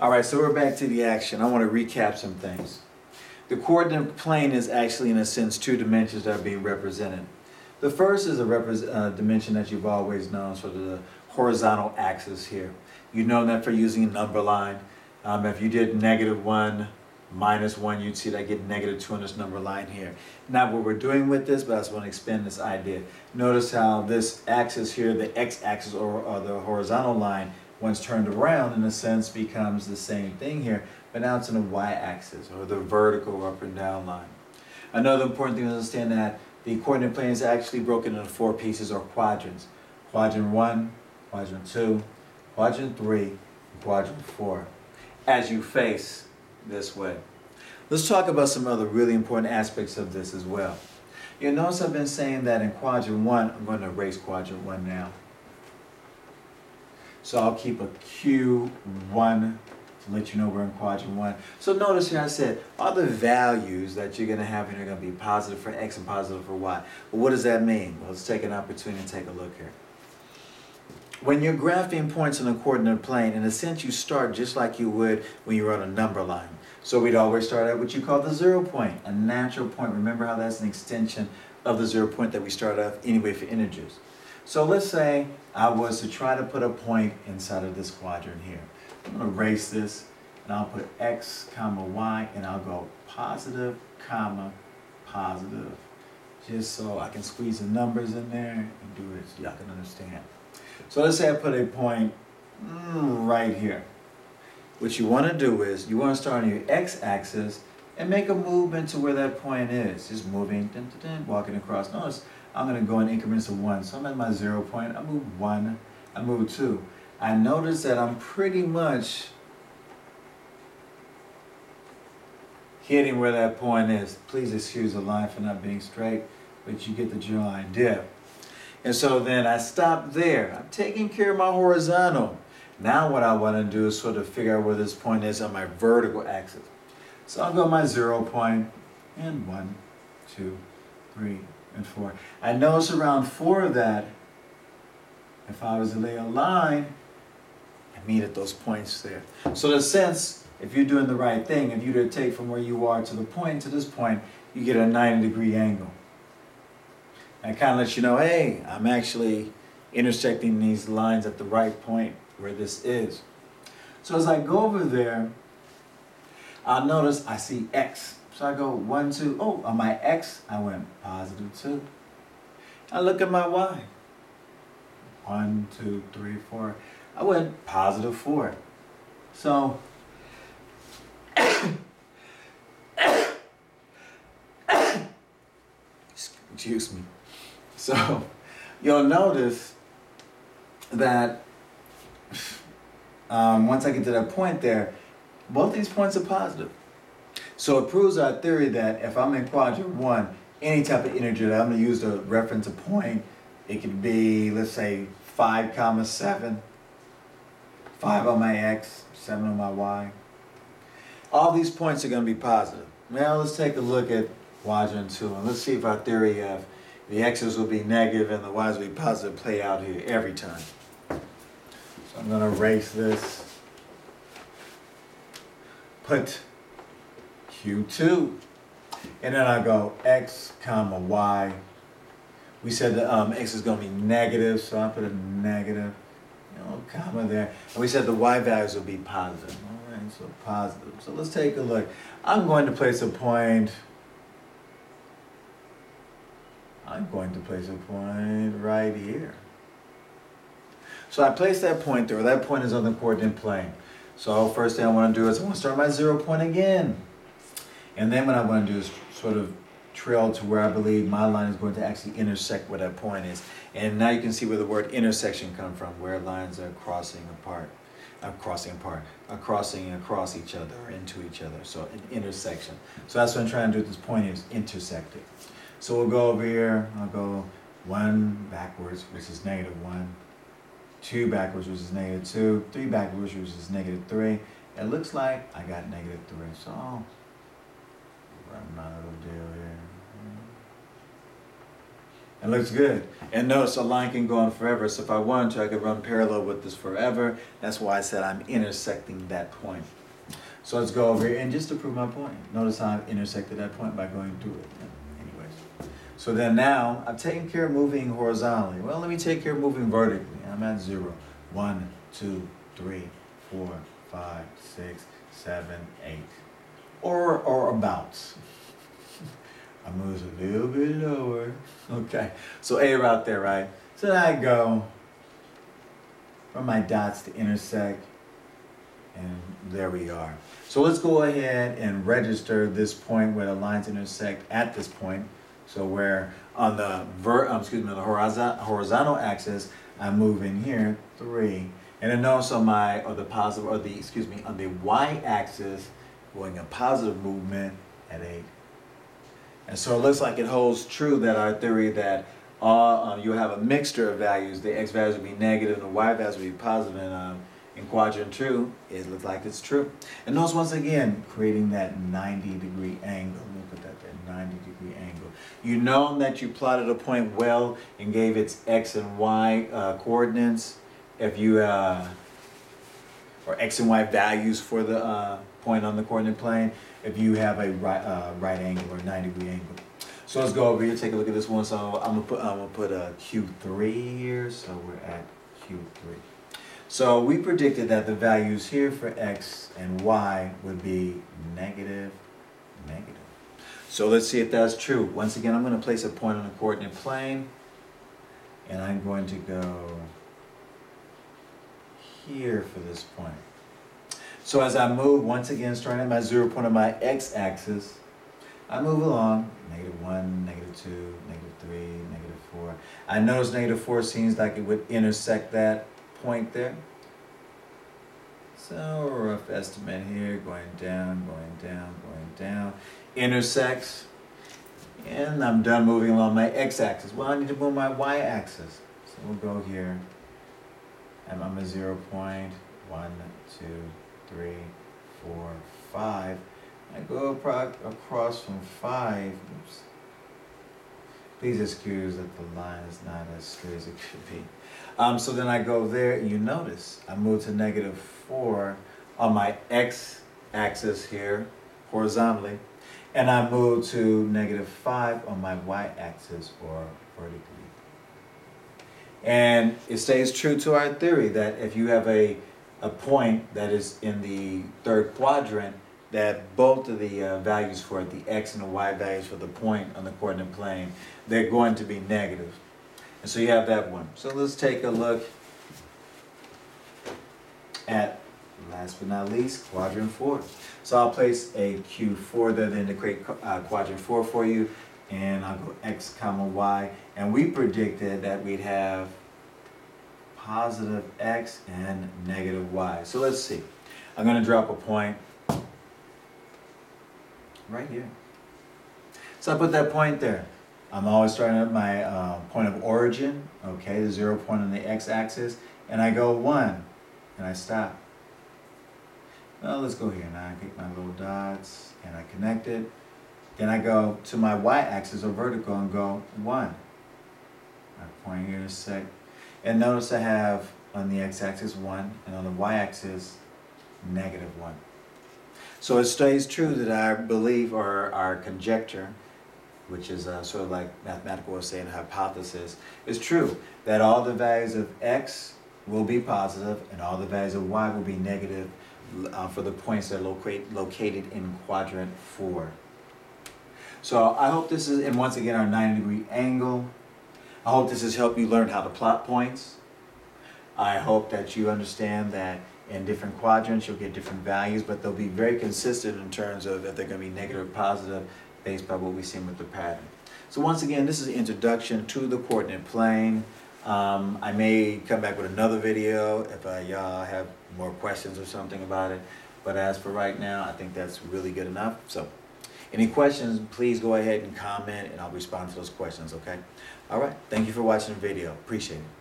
All right, so we're back to the action. I want to recap some things. The coordinate plane is actually, in a sense, two dimensions that are being represented. The first is a dimension that you've always known, sort of the horizontal axis here. You know that for using a number line. If you did -1, -1, you'd see that I get -2 on this number line here. Not what we're doing with this, but I just want to expand this idea. Notice how this axis here, the x-axis or the horizontal line, once turned around, in a sense, becomes the same thing here, but now it's in the y-axis, or the vertical up and down line. Another important thing to understand that the coordinate plane is actually broken into 4 pieces or quadrants. Quadrant 1, quadrant 2, quadrant 3, and quadrant 4, as you face this way. Let's talk about some other really important aspects of this as well. You'll notice I've been saying that in quadrant 1, I'm going to erase quadrant 1 now. So I'll keep a Q1 to let you know we're in quadrant 1. So notice here I said all the values that you're going to have here are going to be positive for X and positive for Y. Well, what does that mean? Well, let's take an opportunity to take a look here. When you're graphing points on a coordinate plane, in a sense you start just like you would when you were on a number line. So we'd always start at what you call the 0 point, a natural point. Remember how that's an extension of the 0 point that we start off anyway for integers. So let's say I was to try to put a point inside of this quadrant here. I'm going to erase this, and I'll put X, comma, Y, and I'll go positive, comma, positive, just so I can squeeze the numbers in there and do it so y'all can understand. So let's say I put a point right here. What you want to do is you want to start on your x-axis and make a movement to where that point is. Just moving, walking across. Notice I'm going to go in increments of 1. So I'm at my 0 point. I move 1. I move 2. I notice that I'm pretty much hitting where that point is. Please excuse the line for not being straight, but you get the general idea. And so then I stop there. I'm taking care of my horizontal. Now what I want to do is sort of figure out where this point is on my vertical axis. So I'll go my 0 point, and 1, 2, 3, and 4. I notice around 4 of that, if I was to lay a line, I meet at those points there. So in a sense, if you're doing the right thing, if you were to take from where you are to the point to this point, you get a 90-degree angle. And it kind of lets you know, hey, I'm actually intersecting these lines at the right point where this is. So as I go over there, I'll notice I see X. So I go 1, 2, oh, on my X, I went positive 2. I look at my Y. 1, 2, 3, 4. I went positive 4. So, excuse me. So, you'll notice that once I get to that point there, both these points are positive. So it proves our theory that if I'm in quadrant 1, any type of integer that I'm going to use to reference a point, it could be, let's say, 5, 7, 5 on my X, 7 on my Y. All these points are going to be positive. Now let's take a look at quadrant 2, and let's see if our theory of the X's will be negative and the Y's will be positive play out here every time. So I'm going to erase this. Put Q2. And then I go X, comma, Y. We said the X is going to be negative, so I put a negative, comma there. And we said the Y values will be positive. All right, so positive. So let's take a look. I'm going to place a point. Right here. So I place that point there. That point is on the coordinate plane. So first thing I want to do is I want to start my 0 point again. And then what I want to do is sort of trail to where I believe my line is going to actually intersect where that point is. And now you can see where the word intersection comes from, where lines are crossing across each other or into each other. So an intersection. So that's what I'm trying to do at this point is intersecting. So we'll go over here. I'll go 1 backwards, which is -1. 2 backwards, which is -2. 3 backwards, which is -3. It looks like I got -3. So run my little deal here. It looks good. And notice a line can go on forever. So if I wanted to, I could run parallel with this forever. That's why I said I'm intersecting that point. So let's go over here. And just to prove my point, notice how I've intersected that point by going through it. Anyways. So then now, I've taken care of moving horizontally. Well, let me take care of moving vertically. I'm at 0. 1, 2, 3, 4, 5, 6, 7, 8. Or about. I move a little bit lower. Okay, so A right there, right? So then I go from my dots to intersect, and there we are. So let's go ahead and register this point where the lines intersect at this point. So where on the the horizontal axis, I move in here 3, and then notice on on the y-axis, going a positive movement at 8. And so it looks like it holds true that our theory that you have a mixture of values. The x values will be negative and the y values will be positive in quadrant 2. It looks like it's true. And notice once again, creating that 90-degree angle. Let me put that there, 90-degree angle. You know that you plotted a point well and gave its x and y coordinates. If you, or x and y values for the point on the coordinate plane, if you have a right angle or 90-degree angle. So let's go over here, take a look at this one. So I'm gonna put a Q3 here. So we're at Q3. So we predicted that the values here for x and y would be negative, negative. So let's see if that's true. Once again, I'm going to place a point on the coordinate plane, and I'm going to go here for this point. So as I move, once again, starting at my 0 point on my x-axis, I move along, -1, -2, -3, -4. I notice -4 seems like it would intersect that point there. So a rough estimate here, going down, going down, going down, intersects, and I'm done moving along my x-axis. Well, I need to move my y-axis. So we'll go here, and I'm at 0 point, 1, 2, 3, 4, 5. I go across from 5. Oops. Please excuse that the line is not as straight as it could be. So then I go there, and you notice I move to -4 on my x-axis here, horizontally, and I move to -5 on my y-axis, or vertically. And it stays true to our theory that if you have a point that is in the third quadrant, that both of the values for the x and the y values for the point on the coordinate plane, they're going to be negative. And so you have that one. So let's take a look at, last but not least, quadrant 4. So I'll place a Q4 there then to create quadrant 4 for you, and I'll go x comma y, and we predicted that we'd have positive x and negative y. So let's see. I'm going to drop a point right here. So I put that point there. I'm always starting at my point of origin, okay, the 0 point on the x-axis, and I go 1, and I stop. Well, let's go here. Now I pick my little dots, and I connect it. Then I go to my y-axis, or vertical, and go 1. I point here, intersect. And notice I have on the x-axis 1, and on the y-axis, -1. So it stays true that our belief, or our conjecture, which is sort of like mathematical way of saying a hypothesis, is true. That all the values of x will be positive and all the values of y will be negative for the points that are located in quadrant 4. So I hope this is, and once again, our 90-degree angle. I hope this has helped you learn how to plot points. I hope that you understand that in different quadrants you'll get different values, but they'll be very consistent in terms of if they're going to be negative or positive based by what we've seen with the pattern. So once again, this is an introduction to the coordinate plane. I may come back with another video if y'all have more questions or something about it, but as for right now, I think that's really good enough. So any questions, please go ahead and comment, and I'll respond to those questions, okay? All right, thank you for watching the video. Appreciate it.